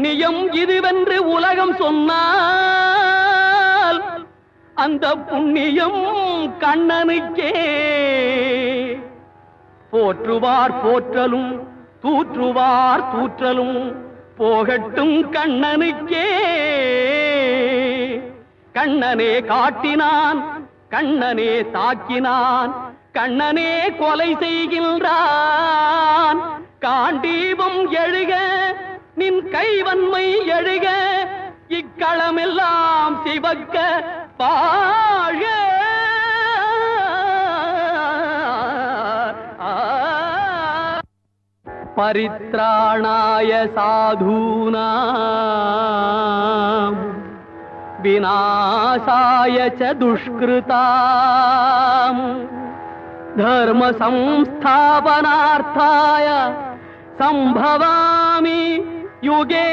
புண்ணியம் இதுவென்று உலகம் சொன்னால் அந்த புண்ணியம் கண்ணனுக்கே. போற்றுவார் போற்றலும் தூற்றுவார் தூற்றலும் போகட்டும் கண்ணனுக்கே. கண்ணனே காட்டினான், கண்ணனே தாக்கினான், கண்ணனே கொலை செய்கின்றான். காண்டீபம் எழுக நின் கைவன்மை எழுக, இக்களமெல்லாம் சிவக்க வாழ. பரித்ராணாய சாதூனாம் விநாசாய ச துஷ்கிருதாம் தர்ம சம்ஸ்தாபனார்த்தாய சம்பவாமி யுகே.